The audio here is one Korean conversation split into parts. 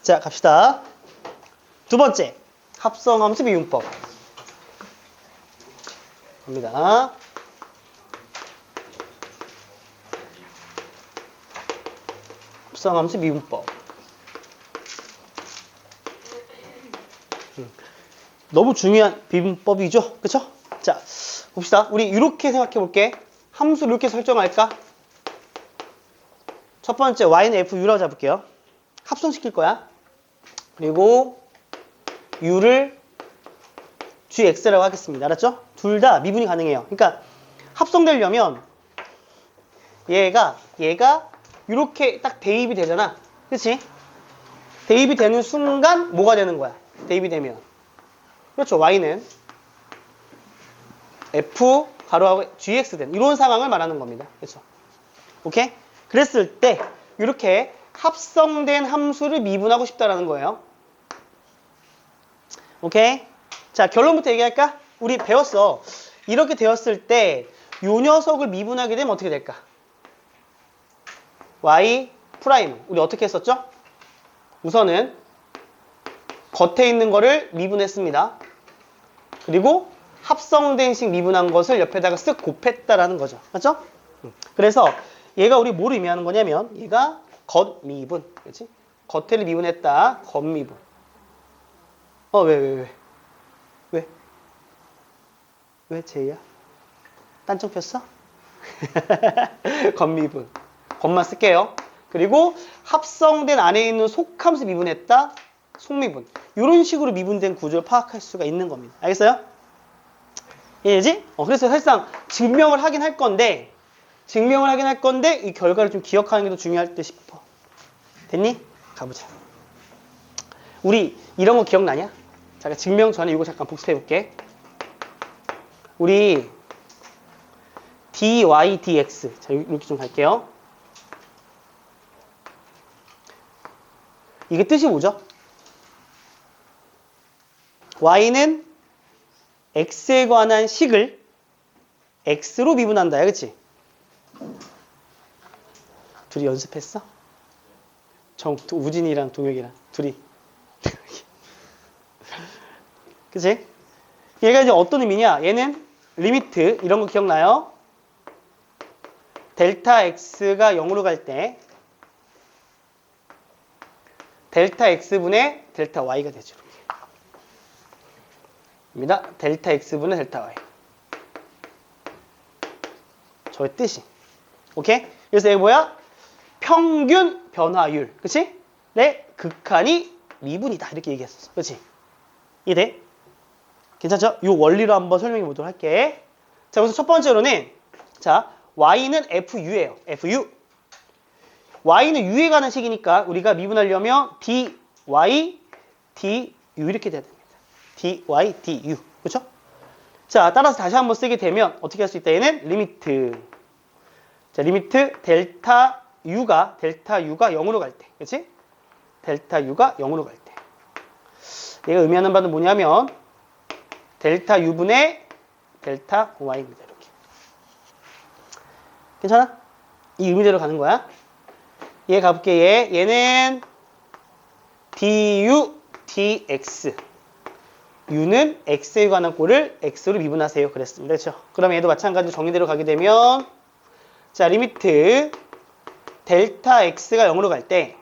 자, 갑시다. 두 번째, 합성함수 미분법. 갑니다. 합성함수 미분법. 너무 중요한 미분법이죠? 그쵸? 자, 봅시다. 우리 이렇게 생각해 볼게. 함수를 이렇게 설정할까? 첫 번째, y는 fu라고 잡을게요. 합성시킬 거야. 그리고 u를 gx라고 하겠습니다. 알았죠? 둘 다 미분이 가능해요. 그러니까 합성되려면 얘가 이렇게 딱 대입이 되잖아. 그치? 대입이 되는 순간 뭐가 되는 거야? 대입이 되면. 그렇죠. y는 f 가로하고 gx 된 이런 상황을 말하는 겁니다. 그렇죠? 오케이? 그랬을 때 이렇게 합성된 함수를 미분하고 싶다라는 거예요. 오케이? 자, 결론부터 얘기할까? 우리 배웠어. 이렇게 되었을 때 요 녀석을 미분하게 되면 어떻게 될까? y 프라임. 우리 어떻게 했었죠? 우선은 겉에 있는 거를 미분했습니다. 그리고 합성된 식 미분한 것을 옆에다가 쓱 곱했다라는 거죠. 맞죠? 그래서 얘가 우리 뭘 의미하는 거냐면 얘가 겉미분. 그렇지? 겉에를 미분했다. 겉미분. 왜 제이야? 딴청 폈어? 겉미분. 겉만 쓸게요. 그리고 합성된 안에 있는 속함수 미분했다. 속미분. 이런 식으로 미분된 구조를 파악할 수가 있는 겁니다. 알겠어요? 이해지? 그래서 사실상 증명을 하긴 할 건데 이 결과를 좀 기억하는 게 더 중요할 듯 싶어. 됐니? 가보자. 우리 이런 거 기억나냐? 잠깐 증명 전에 이거 잠깐 복습해 볼게. 우리 dy dx. 자, 이렇게 좀 갈게요. 이게 뜻이 뭐죠? y는 x에 관한 식을 x로 미분한다. 그치? 둘이 연습했어? 우진이랑 동혁이랑 둘이. 그치? 얘가 이제 어떤 의미냐? 얘는 리미트, 이런 거 기억나요? 델타 x가 0으로 갈 때 델타 x분의 델타 y가 되죠. 입니다. 델타 x분의 델타 y. 저의 뜻이. 오케이? 그래서 이게 뭐야? 평균 변화율. 그치? 네, 극한이 미분이다. 이렇게 얘기했었어. 그치? 이해돼? 괜찮죠? 이 원리로 한번 설명해 보도록 할게. 자, 그래서 첫 번째로는 자, y는 fu예요. fu. y는 u에 관한 식이니까 우리가 미분하려면 dy, du 이렇게 돼야 됩니다. dy, du. 그렇죠? 자, 따라서 다시 한번 쓰게 되면 어떻게 할 수 있다? 얘는 리미트. 자, 리미트 델타 u가 0으로 갈 때. 그렇지? 델타 u가 0으로 갈 때. 얘가 의미하는 바는 뭐냐면 델타 u분의 델타 y입니다. 이렇게. 괜찮아? 이 의미대로 가는 거야. 얘 가볼게. 얘는 du dx. u는 x에 관한 꼴을 x로 미분하세요. 그랬습니다. 그렇죠? 그럼 얘도 마찬가지로 정의대로 가게 되면 자, 리미트 델타 x가 0으로 갈 때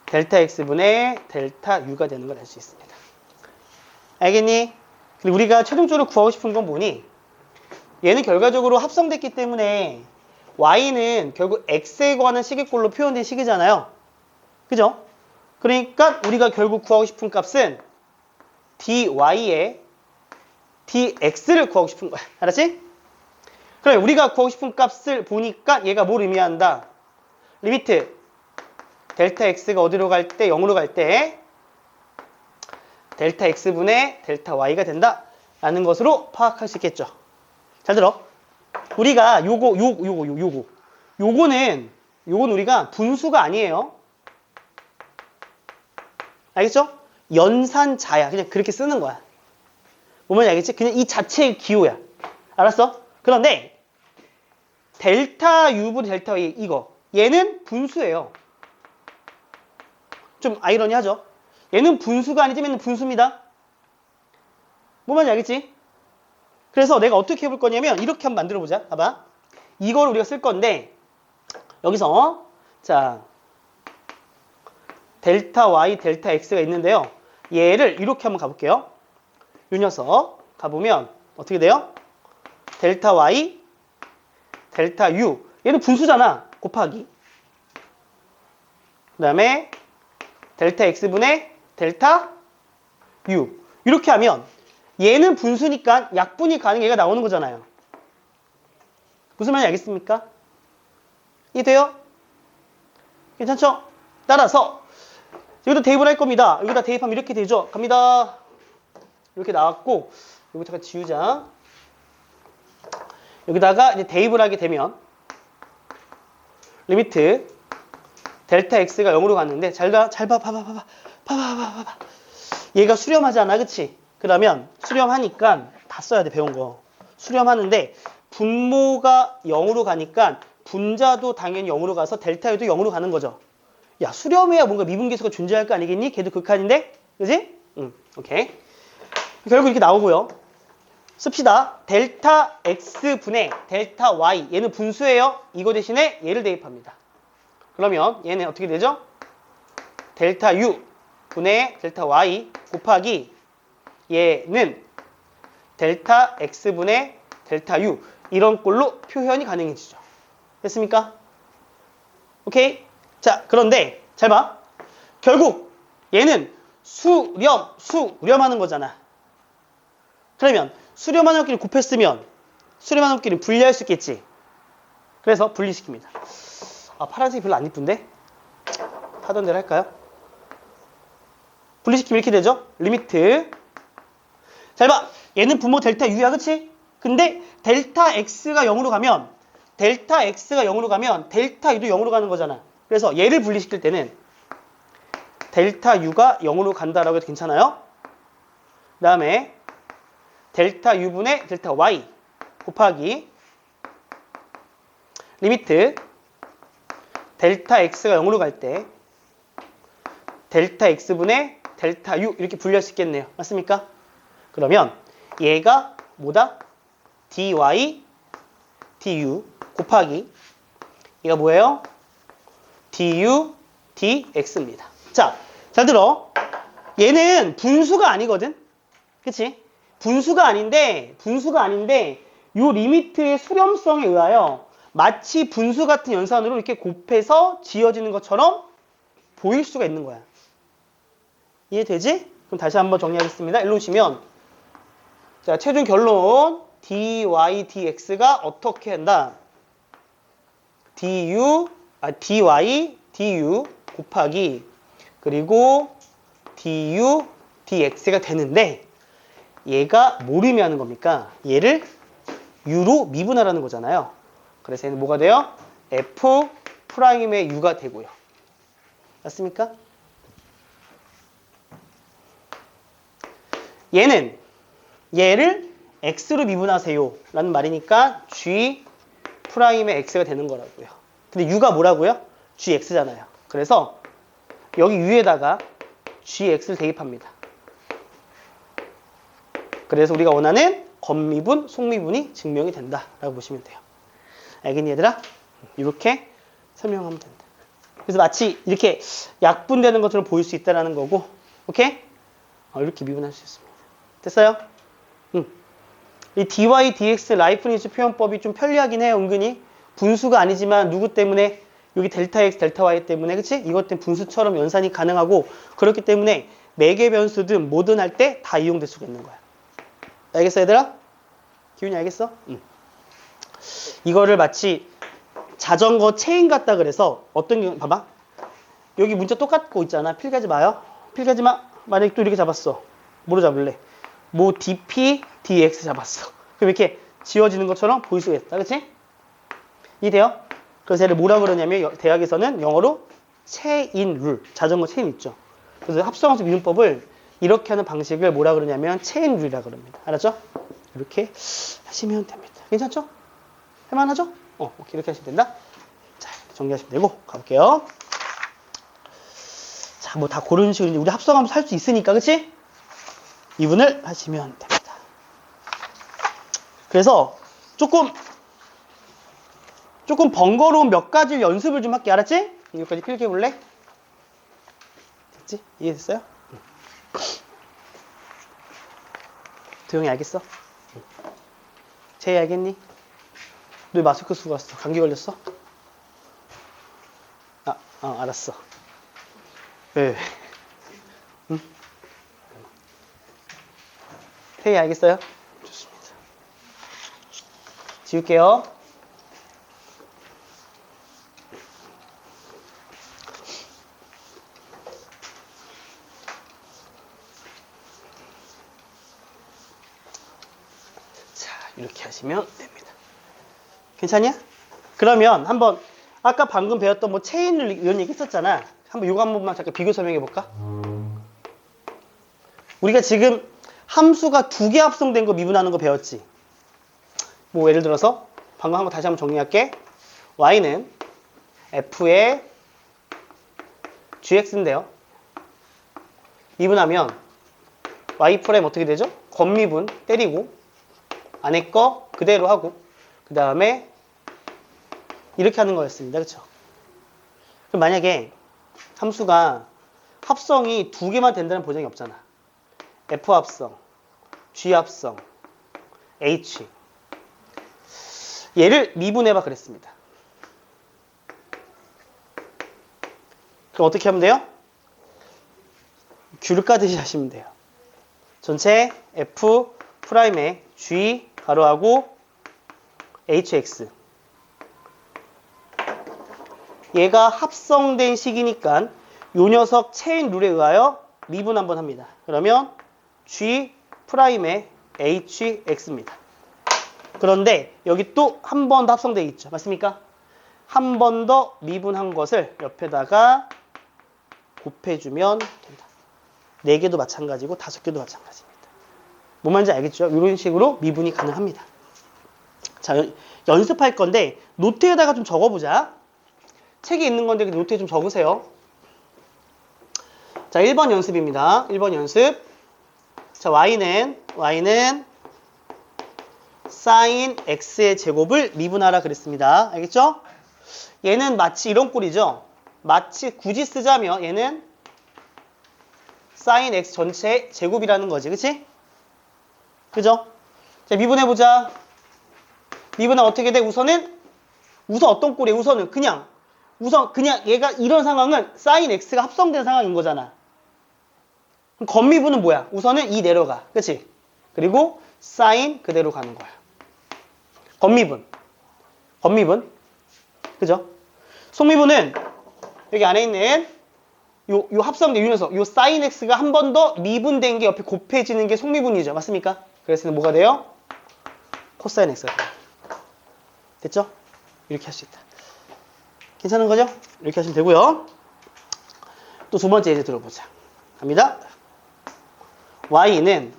델타 x분의 델타 u가 되는 걸 알 수 있습니다. 알겠니? 근데 우리가 최종적으로 구하고 싶은 건 뭐니? 얘는 결과적으로 합성됐기 때문에 y는 결국 x에 관한 식의꼴로 표현된 식이잖아요. 그죠? 그러니까 우리가 결국 구하고 싶은 값은 dy에 dx를 구하고 싶은 거야. 알았지? 그럼 우리가 구하고 싶은 값을 보니까 얘가 뭘 의미한다? 리미트 델타 x가 어디로 갈 때? 0으로 갈 때 델타 x분의 델타 y가 된다 라는 것으로 파악할 수 있겠죠. 잘 들어. 우리가 요거는 우리가 분수가 아니에요. 알겠죠? 연산자야. 그냥 그렇게 쓰는 거야. 보면 알겠지? 그냥 이 자체의 기호야. 알았어? 그런데 델타 u분의 델타 y 이거 얘는 분수예요. 좀 아이러니하죠? 얘는 분수가 아니지만 얘는 분수입니다. 뭐 말인지 알겠지? 그래서 내가 어떻게 해볼 거냐면 이렇게 한번 만들어보자. 봐봐. 이걸 우리가 쓸 건데 여기서 자 델타 y, 델타 x가 있는데요. 얘를 이렇게 한번 가볼게요. 이 녀석 가보면 어떻게 돼요? 델타 y, 델타 u. 얘는 분수잖아. 곱하기. 그 다음에 델타 x분의 델타 u. 이렇게 하면 얘는 분수니까 약분이 가능 얘가 나오는 거잖아요. 무슨 말인지 알겠습니까? 이해돼요? 괜찮죠? 따라서 여기다 대입을 할 겁니다. 여기다 대입하면 이렇게 되죠. 갑니다. 이렇게 나왔고 여기 잠깐 지우자. 여기다가 이제 대입을 하게 되면 리미트 델타 x가 0으로 갔는데 잘 봐봐. 얘가 수렴하잖아, 그치? 그러면 수렴하니까 다 써야 돼, 배운 거. 수렴하는데 분모가 0으로 가니까 분자도 당연히 0으로 가서 델타 u도 0으로 가는 거죠. 야, 수렴해야 뭔가 미분계수가 존재할 거 아니겠니? 걔도 극한인데? 그지? 오케이. 결국 이렇게 나오고요. 씁시다. 델타 x분의 델타 y. 얘는 분수예요. 이거 대신에 얘를 대입합니다. 그러면 얘는 어떻게 되죠? 델타 u 분의 델타 y 곱하기 얘는 델타 x분의 델타 u. 이런 꼴로 표현이 가능해지죠. 됐습니까? 오케이? 자, 그런데 잘 봐. 결국 얘는 수렴하는 거잖아. 그러면 수렴하는 것끼리 곱했으면 수렴하는 것끼리 분리할 수 있겠지. 그래서 분리시킵니다. 아, 파란색이 별로 안 이쁜데? 하던 대로 할까요? 분리시키면 이렇게 되죠. 리미트. 잘 봐. 얘는 분모 델타 u야, 그치? 근데 델타 x가 0으로 가면 델타 u도 0으로 가는 거잖아. 그래서 얘를 분리시킬 때는 델타 u가 0으로 간다라고 해도 괜찮아요? 그 다음에 델타 u분의 델타 y 곱하기 리미트 델타 x가 0으로 갈 때 델타 x분의 델타 u 이렇게 분리할 수 있겠네요. 맞습니까? 그러면 얘가 뭐다? dy du 곱하기 얘가 뭐예요? du dx입니다. 자, 잘 들어. 얘는 분수가 아니거든. 그치? 분수가 아닌데 요 리미트의 수렴성에 의하여 마치 분수 같은 연산으로 이렇게 곱해서 지어지는 것처럼 보일 수가 있는 거야. 이해되지? 그럼 다시 한번 정리하겠습니다. 일로 오시면 자, 최종 결론 dy dx가 어떻게 한다? dy du 곱하기 그리고 du dx가 되는데 얘가 뭘 의미하는 겁니까? 얘를 u로 미분하라는 거잖아요. 그래서 얘는 뭐가 돼요? f'의 u가 되고요. 맞습니까? 얘를 x로 미분하세요 라는 말이니까 g'의 x가 되는 거라고요. 근데 u가 뭐라고요? gx잖아요. 그래서 여기 u에다가 gx를 대입합니다. 그래서 우리가 원하는 겉미분, 속미분이 증명이 된다라고 보시면 돼요. 알겠니 얘들아? 이렇게 설명하면 된다. 그래서 마치 이렇게 약분되는 것처럼 보일 수 있다는 거고, 오케이? 이렇게 미분할 수 있습니다. 됐어요? 이 dy, dx 라이프니츠 표현법이 좀 편리하긴 해요. 은근히 분수가 아니지만 누구 때문에 여기 델타 x, 델타 y 때문에 그치? 이것 때문에 분수처럼 연산이 가능하고 그렇기 때문에 매개 변수든 뭐든 할 때 다 이용될 수가 있는 거야. 알겠어 얘들아? 기훈이 알겠어? 이거를 마치 자전거 체인 같다 그래서 어떤 경우 봐봐. 여기 문자 똑같고 있잖아. 필가지 마요. 필가지 마. 만약에 또 이렇게 잡았어. 뭐로 잡을래? 뭐 dp, dx 잡았어. 그럼 이렇게 지워지는 것처럼 보일 수가 있다. 그치? 이해돼요? 그래서 얘를 뭐라 그러냐면 대학에서는 영어로 체인 룰. 자전거 체인 있죠. 그래서 합성함수 미분법을 이렇게 하는 방식을 뭐라 그러냐면 체인 룰이라 그럽니다. 알았죠? 이렇게 하시면 됩니다. 괜찮죠? 할만하죠? 오케이. 이렇게 하시면 된다. 자, 정리하시면 되고 가볼게요. 자, 뭐 다 그런 식으로 우리 합성하면서 할 수 있으니까, 그치? 미분을 하시면 됩니다. 그래서 조금 번거로운 몇 가지 연습을 좀 할게. 알았지? 여기까지 필기해 볼래? 됐지? 이해됐어요? 도영이 알겠어? 제이 알겠니? 너 왜 마스크 쓰고 왔어? 감기 걸렸어? 알았어. 왜? 응? 태희 알겠어요? 좋습니다. 지울게요. 자, 이렇게 하시면 됩니다. 괜찮냐? 그러면 한번 아까 방금 배웠던 뭐 체인을 이런 얘기 했었잖아. 한번 이거 한 번만 잠깐 비교 설명해 볼까? 우리가 지금 함수가 두 개 합성된 거 미분하는 거 배웠지? 뭐 예를 들어서 방금 한번 다시 한번 정리할게. y는 f의 gx인데요. 미분하면 y 프라임 어떻게 되죠? 겉미분 때리고 안에 거 그대로 하고 그 다음에 이렇게 하는 거였습니다. 그렇죠? 그럼 만약에 함수가 합성이 두 개만 된다는 보장이 없잖아. F 합성, G 합성, H. 얘를 미분해봐 그랬습니다. 그럼 어떻게 하면 돼요? 귤 까듯이 하시면 돼요. 전체 F 프라임에 G 가로하고 HX. 얘가 합성된 식이니까 요 녀석 체인 룰에 의하여 미분 한번 합니다. 그러면 G 프라임의 HX입니다. 그런데 여기 또 한 번 더 합성되어 있죠. 맞습니까? 한 번 더 미분한 것을 옆에다가 곱해주면 된다. 4개도 마찬가지고 5개도 마찬가지입니다. 뭔 말인지 알겠죠? 이런 식으로 미분이 가능합니다. 자, 연습할 건데 노트에다가 좀 적어보자. 책에 있는 건데 노트에 좀 적으세요. 자, 1번 연습입니다. 1번 연습. 자, y는 sin x의 제곱을 미분하라 그랬습니다. 알겠죠? 얘는 마치 이런 꼴이죠. 마치 굳이 쓰자면 얘는 sin x 전체의 제곱이라는 거지. 그치? 그죠? 자, 미분해보자. 미분하면 어떻게 돼? 우선 어떤 꼴이에요? 우선 그냥 얘가 이런 상황은 sin x가 합성된 상황인 거잖아. 그럼 겉미분은 뭐야? 우선은 2 내려가. 그치? 그리고 sin 그대로 가는 거야. 겉미분. 그죠? 속미분은 여기 안에 있는 요 합성된 요 녀석, 요 sin x가 한 번 더 미분된 게 옆에 곱해지는 게 속미분이죠. 맞습니까? 그래서 뭐가 돼요? 코사인 x가 돼요. 됐죠? 이렇게 할 수 있다. 괜찮은 거죠? 이렇게 하시면 되고요. 또 두 번째 예제 들어보자. 갑니다. y는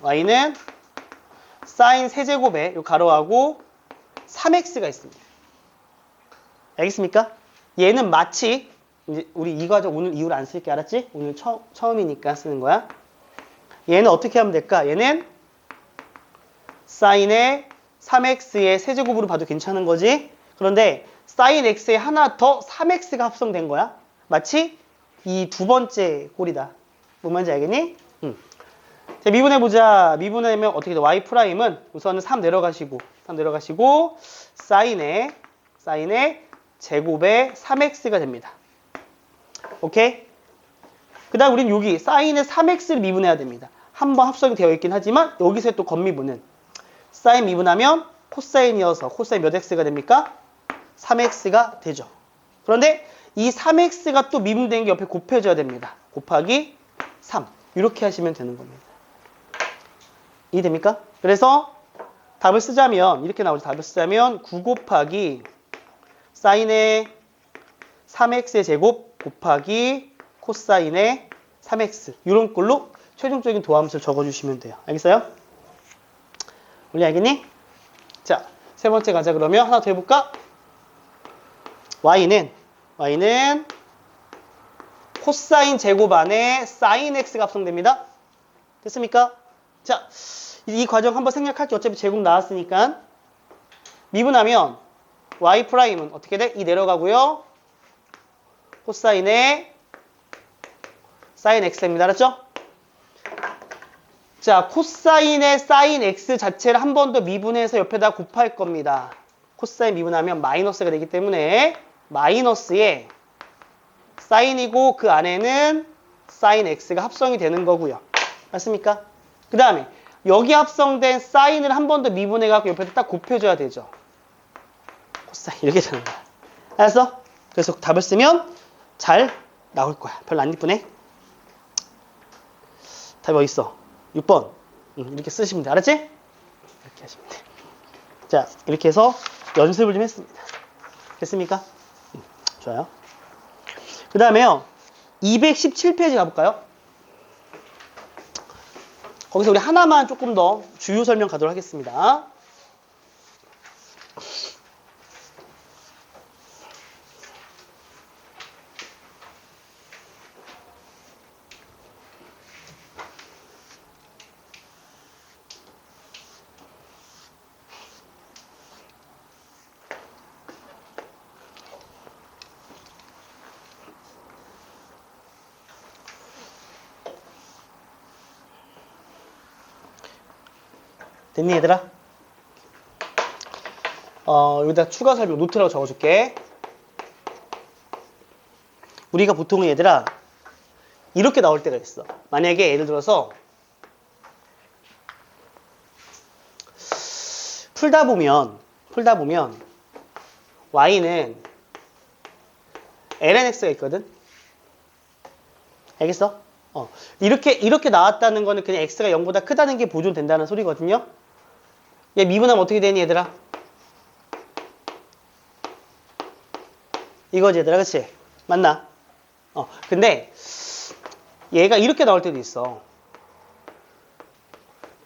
sin 세제곱에 요 가로하고 3x가 있습니다. 알겠습니까? 얘는 마치 이제 우리 이 과정 오늘 이후로 안 쓸게. 알았지? 오늘 처음이니까 쓰는 거야. 얘는 어떻게 하면 될까? 얘는 sin의 3x의 세제곱으로 봐도 괜찮은 거지. 그런데 sin x에 하나 더 3x가 합성된 거야. 마치 이 두 번째 꼴이다. 뭔 말인지 알겠니? 자, 미분해보자. 미분하면 어떻게 돼? y 프라임은 우선은 3 내려가시고 sin의 제곱에 3x가 됩니다. 오케이? 그 다음 우린 여기 sin의 3x를 미분해야 됩니다. 한 번 합성이 되어 있긴 하지만 여기서 또 겉미분은 sin 미분하면 코사인이어서 코사인 몇 x가 됩니까? 3x가 되죠. 그런데 이 3x가 또 미분된 게 옆에 곱해져야 됩니다. 곱하기 3. 이렇게 하시면 되는 겁니다. 이해됩니까? 그래서 답을 쓰자면 이렇게 나오죠. 답을 쓰자면 9 곱하기 사인의 3x의 제곱 곱하기 코사인의 3x 이런 꼴로 최종적인 도함수를 적어주시면 돼요. 알겠어요? 원래 알겠니? 자, 세 번째 가자. 그러면 하나 더 해볼까? y는 코사인 제곱 안에 사인 x가 합성됩니다. 됐습니까? 자, 이 과정 한번 생략할게. 어차피 제곱 나왔으니까. 미분하면 y''은 어떻게 돼? 이 내려가고요. 코사인의 사인 x입니다. 알았죠? 자, 코사인의 사인 x 자체를 한 번 더 미분해서 옆에다 곱할 겁니다. 코사인 미분하면 마이너스가 되기 때문에 마이너스에 사인이고 그 안에는 사인 x가 합성이 되는 거고요. 맞습니까? 그 다음에 여기 합성된 사인을 한 번 더 미분해갖고 옆에다 딱 곱해줘야 되죠. 코사인 이렇게 되는 거야. 알았어? 그래서 답을 쓰면 잘 나올 거야. 별로 안 이쁘네. 답이 어딨어? 6번. 이렇게 쓰시면 돼. 알았지? 이렇게 하시면 돼. 자, 이렇게 해서 연습을 좀 했습니다. 됐습니까? 좋아요. 그 다음에요. 217페이지 가볼까요? 거기서 우리 하나만 조금 더 주요 설명 가도록 하겠습니다. 됐니 얘들아? 여기다 추가 설명 노트라고 적어줄게. 우리가 보통은 얘들아 이렇게 나올 때가 있어. 만약에 예를 들어서 풀다 보면 y는 lnx가 있거든. 알겠어? 이렇게 나왔다는 거는 그냥 x가 0보다 크다는 게 보존된다는 소리거든요. 얘 미분하면 어떻게 되니 얘들아? 이거지 얘들아, 그치? 맞나? 근데 얘가 이렇게 나올 때도 있어.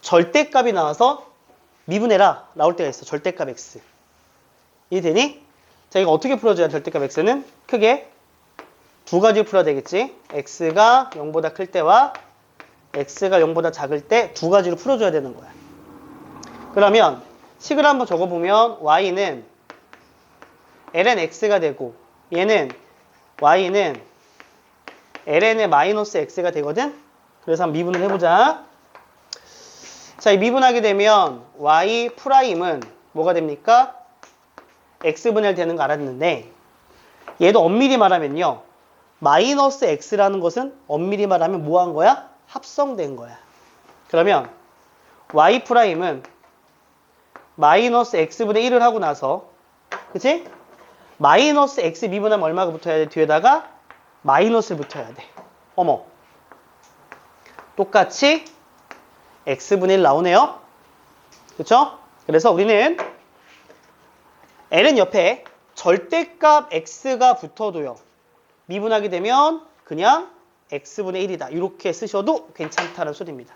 절대값이 나와서 미분해라 나올 때가 있어. 절대값 x. 이해되니? 자, 이거 어떻게 풀어줘야 절대값 x는? 크게 두 가지로 풀어야 되겠지. x가 0보다 클 때와 x가 0보다 작을 때 두 가지로 풀어줘야 되는 거야. 그러면 식을 한번 적어보면 y는 ln x가 되고 얘는 y는 ln의 마이너스 x가 되거든. 그래서 한번 미분을 해보자. 자, 이 미분하게 되면 y''은 뭐가 됩니까? x분의 1 되는 거 알았는데 얘도 엄밀히 말하면요. 마이너스 x라는 것은 엄밀히 말하면 뭐 한 거야? 합성된 거야. 그러면 y''은 마이너스 x분의 1을 하고 나서 그치? 마이너스 x 미분하면 얼마가 붙어야 돼? 뒤에다가 마이너스를 붙어야 돼. 어머. 똑같이 x분의 1 나오네요. 그쵸? 그래서 우리는 l은 옆에 절대값 x가 붙어도요. 미분하게 되면 그냥 x분의 1이다. 이렇게 쓰셔도 괜찮다는 소리입니다.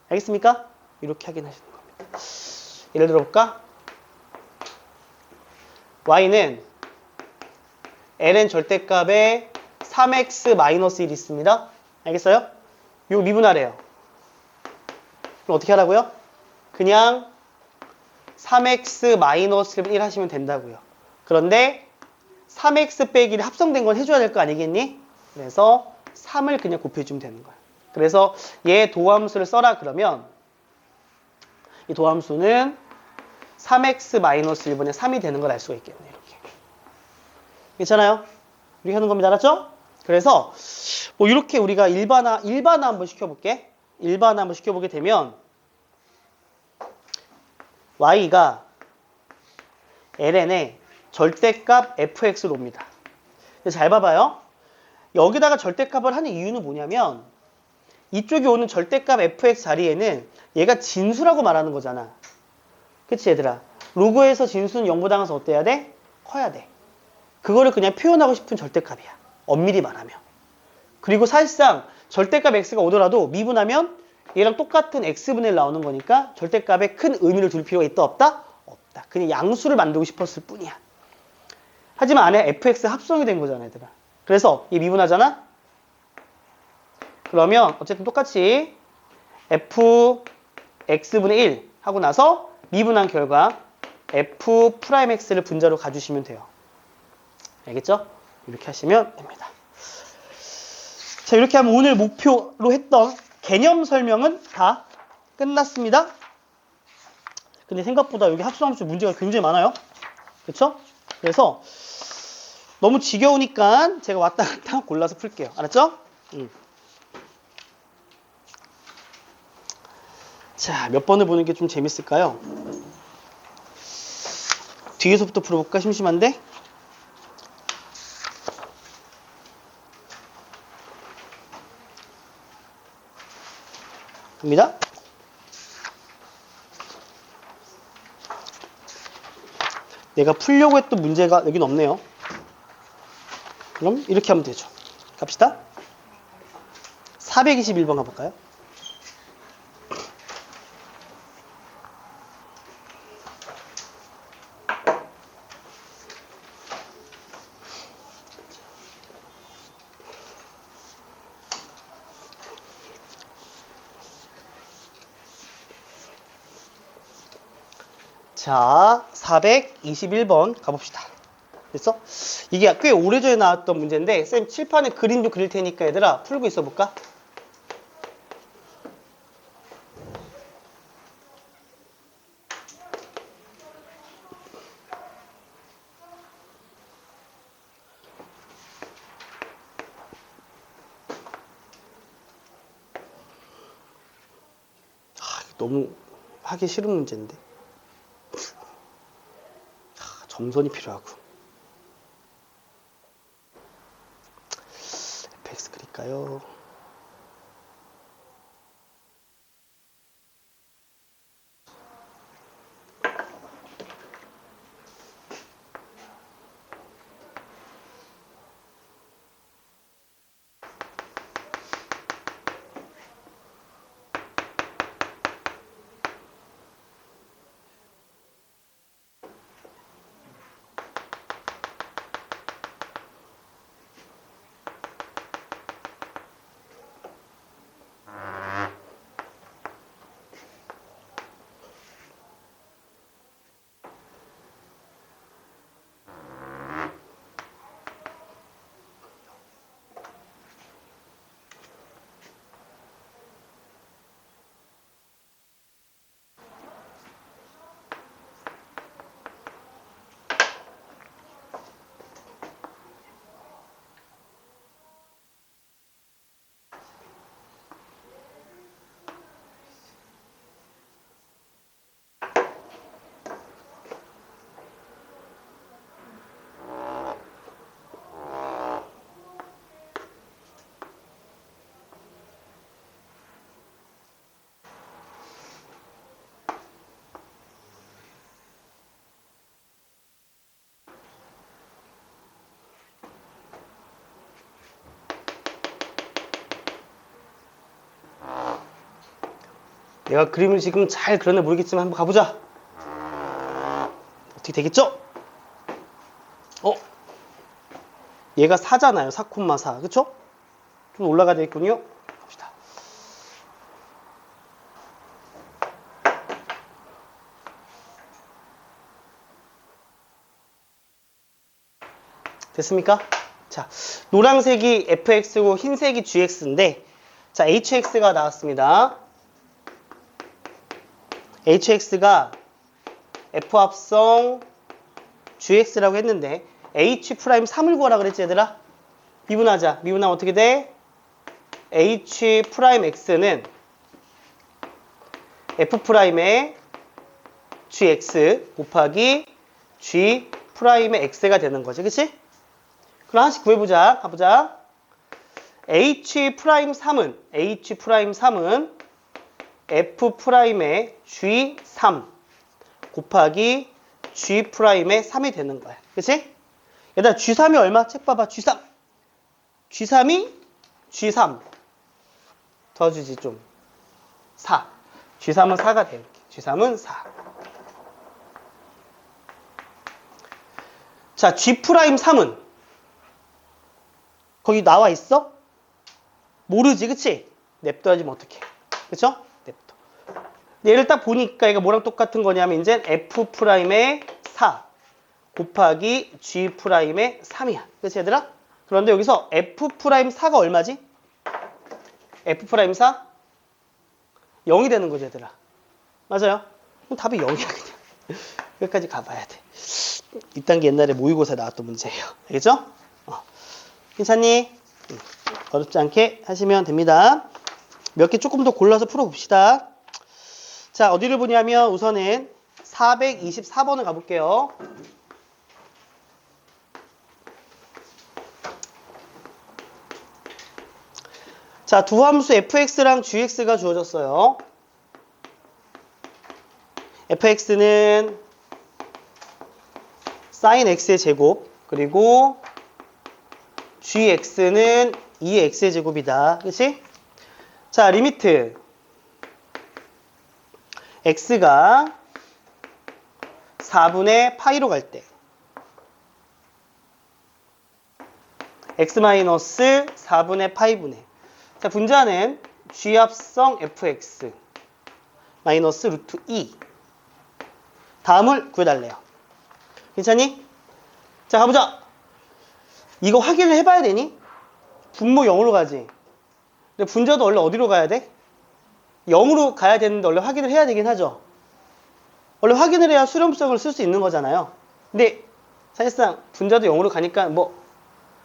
알겠습니까? 이렇게 확인하시는 겁니다. 예를 들어볼까? y는 ln 절대값에 3x-1이 있습니다. 알겠어요? 이거 미분하래요. 그럼 어떻게 하라고요? 그냥 3x-1 하시면 된다고요. 그런데 3x 빼기 1이 합성된 건 해줘야 될 거 아니겠니? 그래서 3을 그냥 곱해주면 되는 거야. 그래서 얘 도함수를 써라 그러면 이 도함수는 3x-1분의 3이 되는 걸 알 수가 있겠네. 이렇게. 괜찮아요? 이렇게 하는 겁니다. 알았죠? 그래서 뭐 이렇게 우리가 일반화 한번 시켜볼게. 일반화 한번 시켜보게 되면 y가 ln의 절대값 fx로 옵니다. 잘 봐봐요. 여기다가 절대값을 하는 이유는 뭐냐면 이쪽에 오는 절대값 fx 자리에는 얘가 진수라고 말하는 거잖아. 그치 얘들아? 로그에서 진수는 0보다 가서 어때야 돼? 커야 돼. 그거를 그냥 표현하고 싶은 절대값이야. 엄밀히 말하면. 그리고 사실상 절대값 x가 오더라도 미분하면 얘랑 똑같은 x분의 1 나오는 거니까 절대값에 큰 의미를 둘 필요가 있다 없다? 없다. 그냥 양수를 만들고 싶었을 뿐이야. 하지만 안에 fx 합성이 된 거잖아 얘들아. 그래서 이 미분하잖아? 그러면 어쨌든 똑같이 fx분의 1 하고 나서 미분한 결과 f'x를 분자로 가주시면 돼요. 알겠죠? 이렇게 하시면 됩니다. 자, 이렇게 하면 오늘 목표로 했던 개념 설명은 다 끝났습니다. 근데 생각보다 여기 합수함수 문제가 굉장히 많아요. 그렇죠? 그래서 너무 지겨우니까 제가 왔다 갔다 골라서 풀게요. 알았죠? 자, 몇 번을 보는 게 좀 재밌을까요? 뒤에서부터 풀어볼까? 심심한데? 갑니다. 내가 풀려고 했던 문제가 여긴 없네요. 그럼 이렇게 하면 되죠. 갑시다. 421번 가볼까요? 자, 421번 가봅시다. 됐어? 이게 꽤 오래전에 나왔던 문제인데 쌤 칠판에 그림 좀 그릴 테니까 얘들아 풀고 있어 볼까? 너무 하기 싫은 문제인데. 점선이 필요하고. fx 그릴까요? 내가 그림을 지금 잘 그렸나 모르겠지만 한번 가보자. 어떻게 되겠죠? 얘가 4잖아요. 4,4. 그쵸? 좀 올라가야 되겠군요. 갑시다. 됐습니까? 자, 노란색이 fx고 흰색이 gx인데 자, hx가 나왔습니다. hx가 f 합성 gx라고 했는데 h'3을 구하라 그랬지 얘들아? 미분하자. 미분하면 어떻게 돼? h'x는 f'의 gx 곱하기 g'의 x가 되는 거지. 그치? 그럼 하나씩 구해보자. 가보자. h'3은 f'의 g3 곱하기 g'의 3이 되는 거야. 그치? 얘들아 g3이 얼마? 책 봐봐. g3. g3이 g3 더주지 좀 4. g3은 4가 돼. g3은 4. 자, g'3은 거기 나와 있어? 모르지, 그치? 냅둬야지 뭐 어떡해. 그쵸? 냅둬. 얘를 딱 보니까 얘가 뭐랑 똑같은 거냐면 이제 F'의 4 곱하기 G'의 3이야. 그치 얘들아? 그런데 여기서 F'4가 얼마지? F'4? 0이 되는 거지 얘들아. 맞아요? 그럼 답이 0이야 그냥. 여기까지 가봐야 돼. 이딴 게 옛날에 모의고사에 나왔던 문제예요. 알겠죠? 괜찮니? 어렵지 않게 하시면 됩니다. 몇 개 조금 더 골라서 풀어봅시다. 자, 어디를 보냐면 우선은 424번을 가볼게요. 자, 두 함수 fx랑 gx가 주어졌어요. fx는 sin x의 제곱, 그리고 gx는 2x의 제곱이다. 그치? 자, 리미트 x가 4분의 파이로 갈 때 x-4분의 파이분의 자, 분자는 g합성 fx 마이너스 루트 2 다음을 구해달래요. 괜찮니? 자, 가보자. 이거 확인을 해봐야 되니? 분모 0으로 가지. 근데 분자도 원래 어디로 가야 돼? 0으로 가야 되는데 원래 확인을 해야 되긴 하죠. 원래 확인을 해야 수렴성을 쓸 수 있는 거잖아요. 근데 사실상 분자도 0으로 가니까 뭐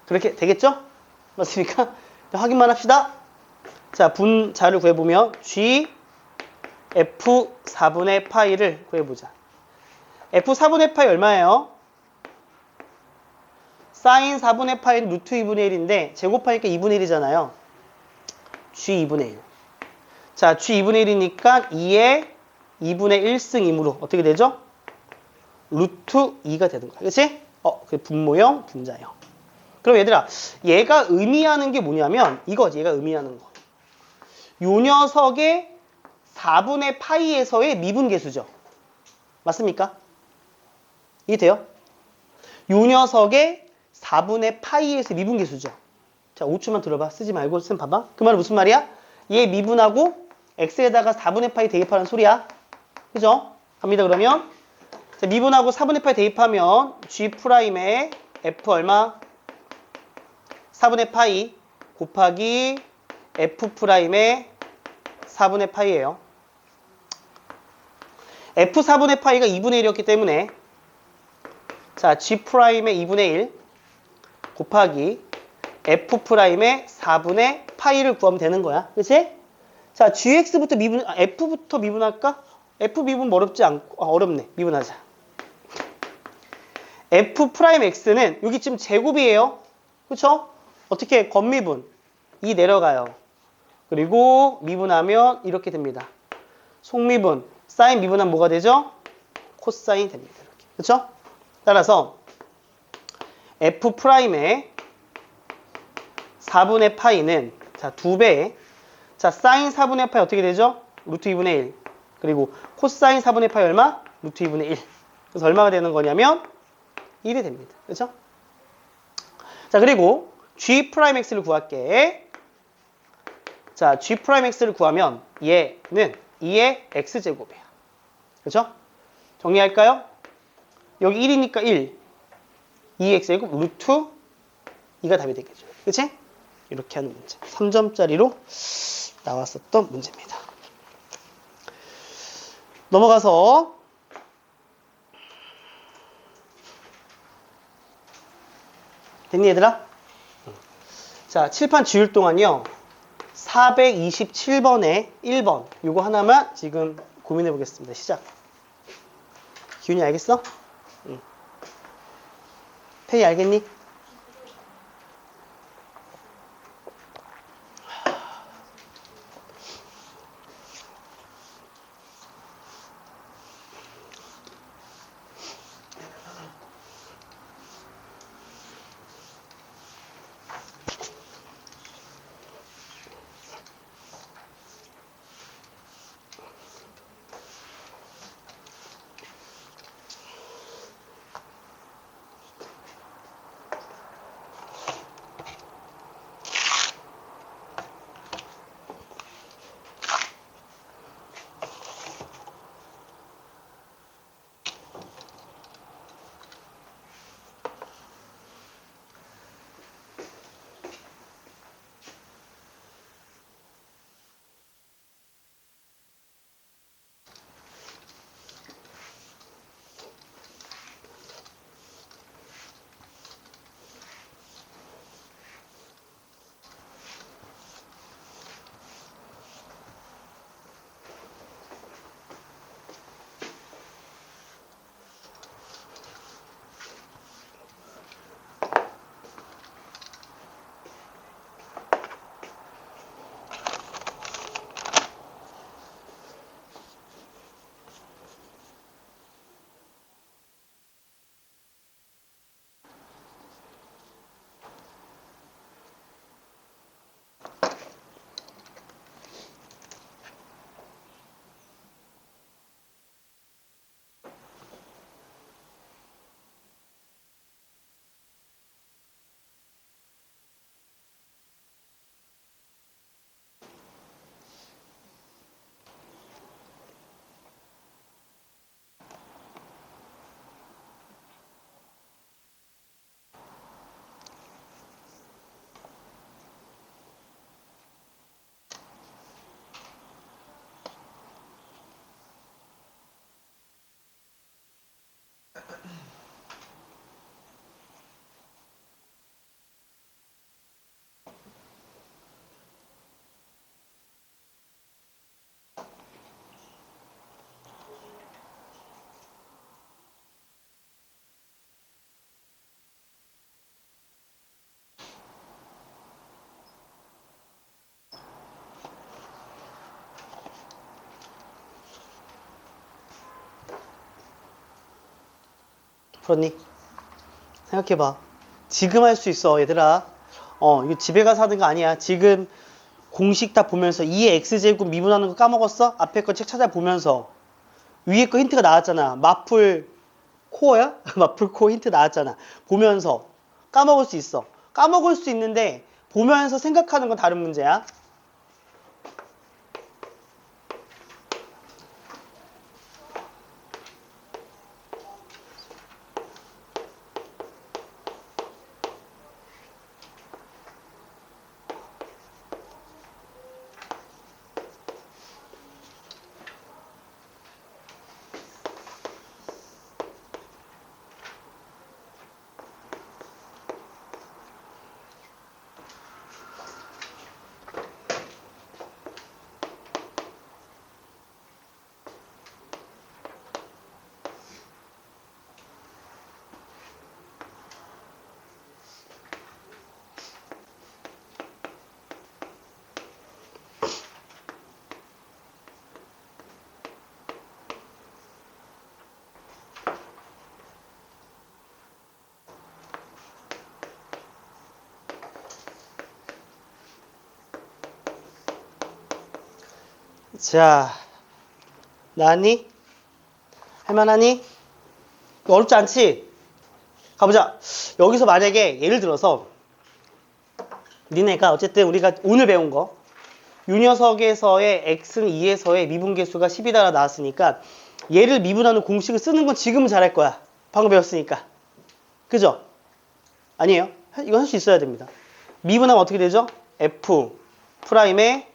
그렇게 되겠죠? 맞습니까? 확인만 합시다. 자, 분자를 구해보면 G F 4분의 파이를 구해보자. F 4분의 파이 얼마예요? 사인 4분의 파이는 루트 2분의 1인데 제곱하니까 2분의 1이잖아요. G 2분의 1. 자, G 2분의 1이니까 2에 2분의 1승이므로 어떻게 되죠? 루트 2가 되는 거야. 그치? 그 분모형, 분자형. 그럼 얘들아, 얘가 의미하는 게 뭐냐면 이거지. 얘가 의미하는 거. 요 녀석의 4분의 파이에서의 미분계수죠. 맞습니까? 이해돼요? 요 녀석의 4분의 파이에서 미분계수죠. 자, 5초만 들어봐. 쓰지 말고 쌤 봐봐. 그 말은 무슨 말이야? 얘 미분하고 x에다가 4분의 파이 대입하는 소리야. 그죠? 갑니다 그러면. 자, 미분하고 4분의 파이 대입하면 G'의 F 얼마? 4분의 파이 곱하기 F'의 4분의 파이예요. F 4분의 파이가 2분의 1이었기 때문에 자, G'의 2분의 1 곱하기 F'의 4분의 파이를 구하면 되는 거야. 그치? 자, GX부터 미분, F부터 미분할까? F 미분 어렵지 않고, 어렵네. 미분하자. F'X는 여기 지금 제곱이에요. 그쵸? 어떻게 겉미분 2 내려가요. 그리고 미분하면 이렇게 됩니다. 속미분, 사인 미분하면 뭐가 되죠? 코사인 됩니다. 이렇게. 그쵸? 따라서 F'의 4분의 파이는 자, 2배. 자, 사인 4분의 파이 어떻게 되죠? 루트 2분의 1. 그리고 코사인 4분의 파이 얼마? 루트 2분의 1. 그래서 얼마가 되는 거냐면 1이 됩니다. 그렇죠? 자, 그리고 G'X를 구할게. 자, G'X를 구하면 얘는 2의 X제곱이야. 그렇죠? 정리할까요? 여기 1이니까 1. 2X제곱 루트 2가 답이 되겠죠. 그치? 이렇게 하는 문제. 3점짜리로 나왔었던 문제입니다. 넘어가서 됐니 얘들아? 자, 칠판 지울 동안요 427번에 1번 요거 하나만 지금 고민해 보겠습니다. 시작. 기훈이 알겠어? 응. 태희 알겠니? 풀었니? 생각해봐. 지금 할 수 있어, 얘들아. 이거 집에 가서 하는 거 아니야. 지금 공식 다 보면서 2의 x제곱 미분하는 거 까먹었어? 앞에 거 책 찾아보면서. 위에 거 힌트가 나왔잖아. 마풀 코어야? 마풀 코어 힌트 나왔잖아. 보면서. 까먹을 수 있어. 까먹을 수 있는데 보면서 생각하는 건 다른 문제야. 자, 나니? 할만하니? 어렵지 않지? 가보자. 여기서 만약에 예를 들어서 니네가 어쨌든 우리가 오늘 배운 거 요 녀석에서의 x는 2에서의 미분계수가 10이다라 나왔으니까 얘를 미분하는 공식을 쓰는 건 지금은 잘할 거야. 방금 배웠으니까. 그죠? 아니에요? 이건 할 수 있어야 됩니다. 미분하면 어떻게 되죠? f 프라임의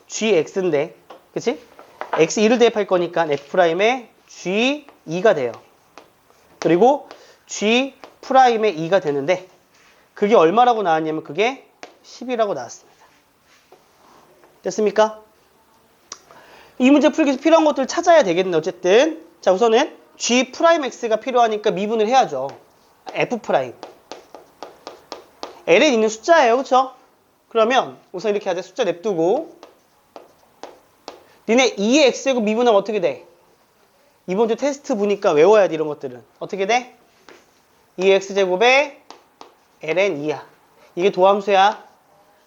gx인데 그치? x2를 대입할 거니까 f 프라임의 g2가 돼요. 그리고 g 프라임의 2가 되는데 그게 얼마라고 나왔냐면 그게 10이라고 나왔습니다. 됐습니까? 이 문제 풀기 위해서 필요한 것들을 찾아야 되겠네. 어쨌든 자 우선은 g 프라임 x가 필요하니까 미분을 해야죠. f 프라임 L에 있는 숫자예요. 그쵸? 그러면 우선 이렇게 하자. 숫자 냅두고 니네 2의 x제곱 미분하면 어떻게 돼? 이번 주 테스트 보니까 외워야 돼. 이런 것들은 어떻게 돼? 2의 x제곱에 ln 2야. 이게 도함수야.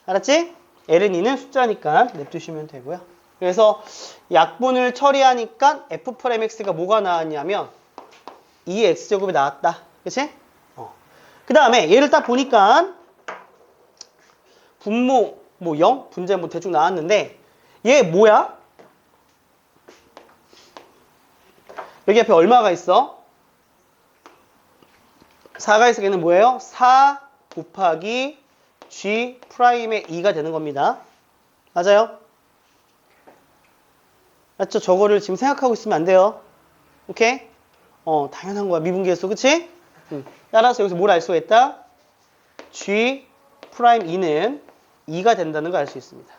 알았지? ln 2는 숫자니까 냅두시면 되고요. 그래서 약분을 처리하니까 f 프라임 x가 뭐가 나왔냐면 2의 x제곱이 나왔다. 그치? 그 다음에 얘를 딱 보니까 분모 뭐 0, 분자 뭐 대충 나왔는데 얘 뭐야? 여기 앞에 얼마가 있어? 4가 있어. 걔는 뭐예요? 4 곱하기 g 프라임의 2가 되는 겁니다. 맞아요? 맞죠? 저거를 지금 생각하고 있으면 안 돼요. 오케이? 당연한 거야. 미분계수, 그치? 따라서 여기서 뭘 알 수가 있다? g 프라임 2는 2가 된다는 걸 알 수 있습니다.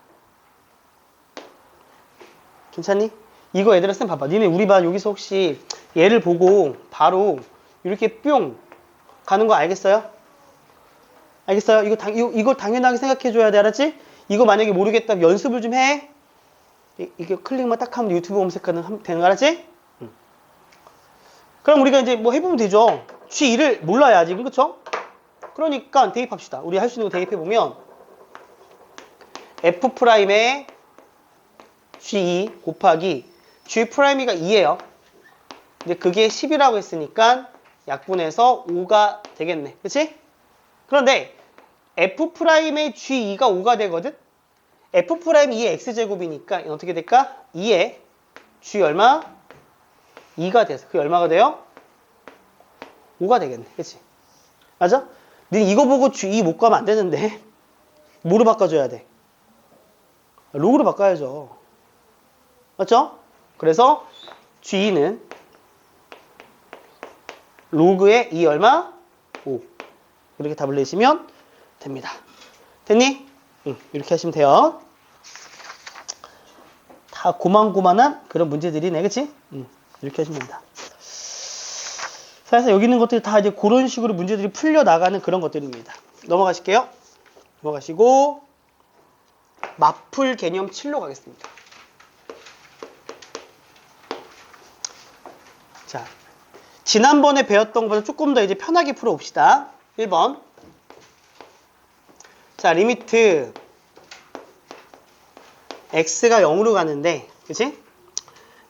괜찮니? 이거 얘들아 쌤 봐봐. 니네 우리 반 여기서 혹시 얘를 보고 바로 이렇게 뿅 가는 거 알겠어요? 알겠어요? 이거 당연하게 생각해 줘야 돼. 알았지? 이거 만약에 모르겠다면 연습을 좀 해. 이게 클릭만 딱 하면 유튜브 검색하는 되는 거 알았지? 그럼 우리가 이제 뭐 해보면 되죠. G2를 몰라야 지금 그쵸? 그러니까 대입합시다. 우리 할 수 있는 거 대입해보면 F 프라임의 G2 곱하기 G 프라임이가 2예요. 근데 그게 10이라고 했으니까 약분해서 5가 되겠네. 그치? 그런데 F 프라임의 G2가 5가 되거든? F 프라임 2의 X제곱이니까 어떻게 될까? 2의 G 얼마? 2가 돼서 그게 얼마가 돼요? 5가 되겠네. 그치? 맞아? 네 이거 보고 G2 못 가면 안 되는데 뭐로 바꿔줘야 돼? 로그로 바꿔야죠. 맞죠? 그래서 G2는 로그의 2 얼마? 5. 이렇게 답을 내시면 됩니다. 됐니? 응, 이렇게 하시면 돼요. 다 고만고만한 그런 문제들이네, 그치? 응, 이렇게 하시면 됩니다. 그래서 여기 있는 것들이 다 이제 그런 식으로 문제들이 풀려나가는 그런 것들입니다. 넘어가실게요. 넘어가시고, 맞풀 개념 7로 가겠습니다. 자, 지난번에 배웠던 것보다 조금 더 이제 편하게 풀어봅시다. 1번. 자, 리미트 x가 0으로 가는데, 그치?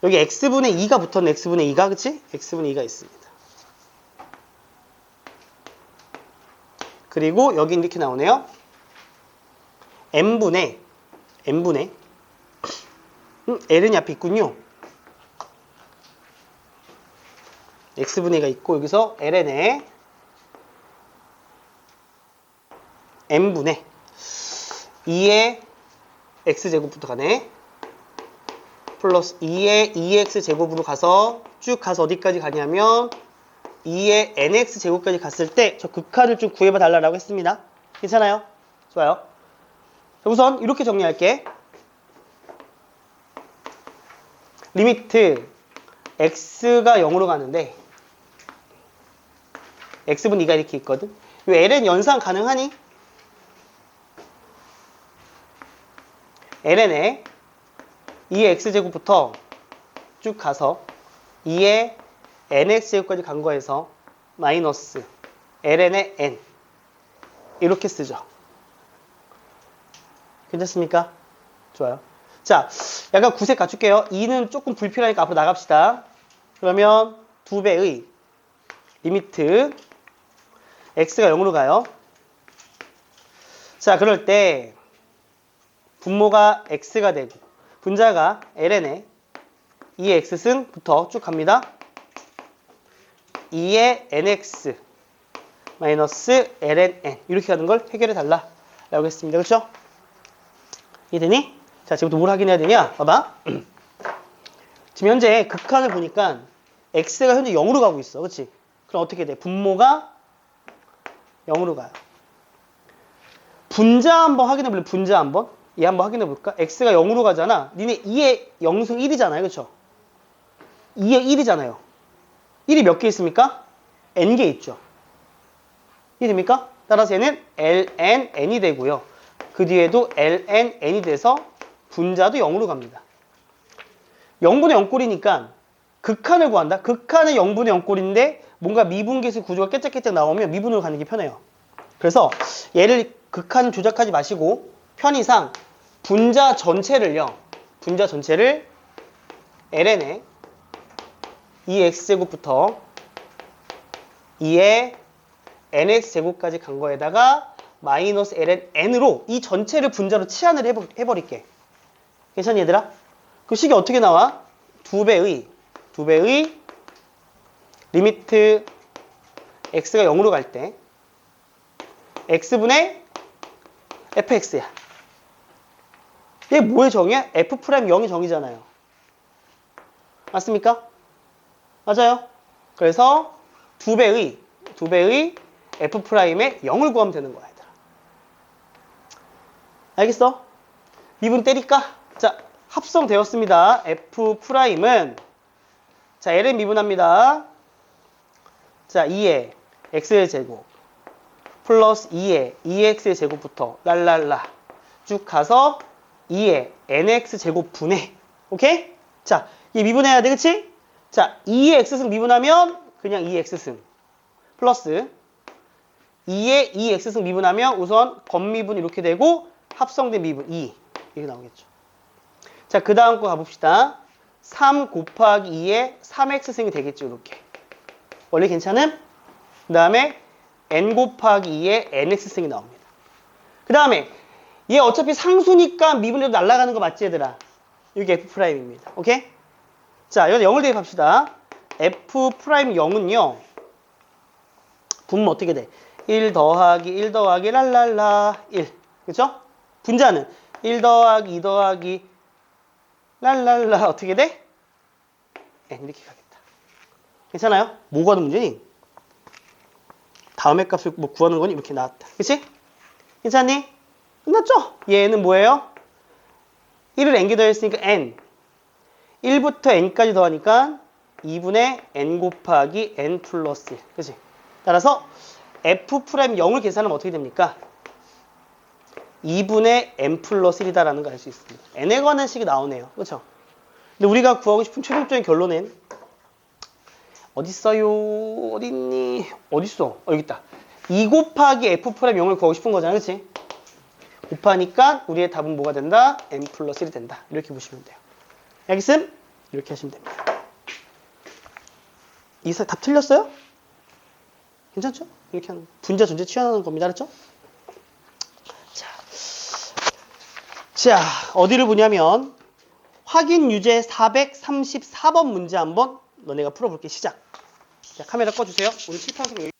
여기 x분의 2가 붙었네, x분의 2가, 그치? x분의 2가 있습니다. 그리고 여기 이렇게 나오네요. n분의 ln이 앞에 있군요. x분의 2가 있고 여기서 ln에 n분의 2의 x제곱부터 가네. 플러스 2의 2x제곱으로 가서 쭉 가서 어디까지 가냐면 2의 nx제곱까지 갔을 때 저 극한을 좀 구해봐 달라고 했습니다. 괜찮아요? 좋아요. 우선 이렇게 정리할게. 리미트 x가 0으로 가는데 x분 2가 이렇게 있거든. 이 ln 연상 가능하니? ln에 2의 x제곱부터 쭉 가서 2의 nx제곱까지 간 거에서 마이너스 ln의 n 이렇게 쓰죠. 괜찮습니까? 좋아요. 자, 약간 구색 갖출게요. 2는 조금 불필요하니까 앞으로 나갑시다. 그러면 2배의 리미트 x가 0으로 가요. 자, 그럴 때 분모가 x가 되고 분자가 ln에 2의 x승부터 쭉 갑니다. 2의 nx 마이너스 ln n 이렇게 가는 걸 해결해 달라 라고 했습니다. 그렇죠? 이해되니? 자, 지금부터 뭘 확인해야 되냐? 봐봐. 지금 현재 극한을 보니까 x가 현재 0으로 가고 있어. 그렇지? 그럼 어떻게 돼? 분모가 0으로 가요. 분자 한번 확인해 볼래? 분자 한번? 얘 한번 확인해 볼까? x가 0으로 가잖아. 니네 2의 0승 1이잖아요. 그렇죠? 2의 1이잖아요. 1이 몇 개 있습니까? n개 있죠. 이해됩니까? 따라서 얘는 ln n이 되고요. 그 뒤에도 ln n이 돼서 분자도 0으로 갑니다. 0분의 0꼴이니까 극한을 구한다. 극한은 0분의 0꼴인데 뭔가 미분계수 구조가 깨짝깨짝 나오면 미분으로 가는 게 편해요. 그래서 얘를 극한 조작하지 마시고 편의상 분자 전체를 ln에 2x제곱부터 2의 nx제곱까지 간 거에다가 마이너스 ln n으로 이 전체를 분자로 치환을 해버릴게. 괜찮니 얘들아? 그 식이 어떻게 나와? 2배의 리미트 x가 0으로 갈 때 x분의 fx야. 얘 뭐의 정의야? f' 0의 정의잖아요. 맞습니까? 맞아요. 그래서 2배의 f'의 0을 구하면 되는 거야. 얘들아. 알겠어? 미분 때릴까? 자, 합성되었습니다. f'은 자, ln 미분합니다. 자, 2의 x의 제곱 플러스 2의 2x의 제곱부터 랄랄라 쭉 가서 2의 nx 제곱 분의 오케이? 자, 이 미분해야 돼, 그치? 자, 2의 x승 미분하면 그냥 2의 x승 플러스 2의 2x승 미분하면 우선 겉미분 이렇게 되고 합성된 미분 2 이렇게 나오겠죠. 자, 그 다음 거 가봅시다. 3 곱하기 2의 3x승이 되겠죠, 이렇게. 원래 괜찮음? 그 다음에 n 곱하기 2의 nx승이 나옵니다. 그 다음에 얘 어차피 상수니까 미분해도 날아가는 거 맞지, 얘들아? 여기 f'입니다. 오케이? 자, 여기다 0을 대입합시다. f'0은요. 분모 어떻게 돼? 1 더하기 1 더하기 랄랄라 1. 그쵸? 분자는 1 더하기 2 더하기 랄랄라 어떻게 돼? n 이렇게 가겠다. 괜찮아요? 뭐가 문제니? 다음의 값을 뭐 구하는 거니? 이렇게 나왔다. 그치? 괜찮니? 끝났죠? 얘는 뭐예요? 1을 n개 더했으니까 n. 1부터 n까지 더하니까 2분의 n 곱하기 n 플러스 1. 그치? 따라서 f'0을 계산하면 어떻게 됩니까? 2분의 n 플러스 1이다라는 걸 알 수 있습니다. n에 관한 식이 나오네요. 그렇죠? 근데 우리가 구하고 싶은 최종적인 결론은 어딨어요? 어딨니? 어딨어? 여기 있다. 2 곱하기 f 프라임 0을 구하고 싶은 거잖아, 그치? 곱하니까 우리의 답은 뭐가 된다? n 플러스 1이 된다. 이렇게 보시면 돼요. 알겠음? 이렇게 하시면 됩니다. 답 틀렸어요? 괜찮죠? 이렇게 하는 분자 존재 취하는 겁니다. 알았죠? 자, 어디를 보냐면 확인 유제 434번 문제 한번 너네가 풀어볼게. 시작. 자, 카메라 꺼주세요. 오늘 칠판에서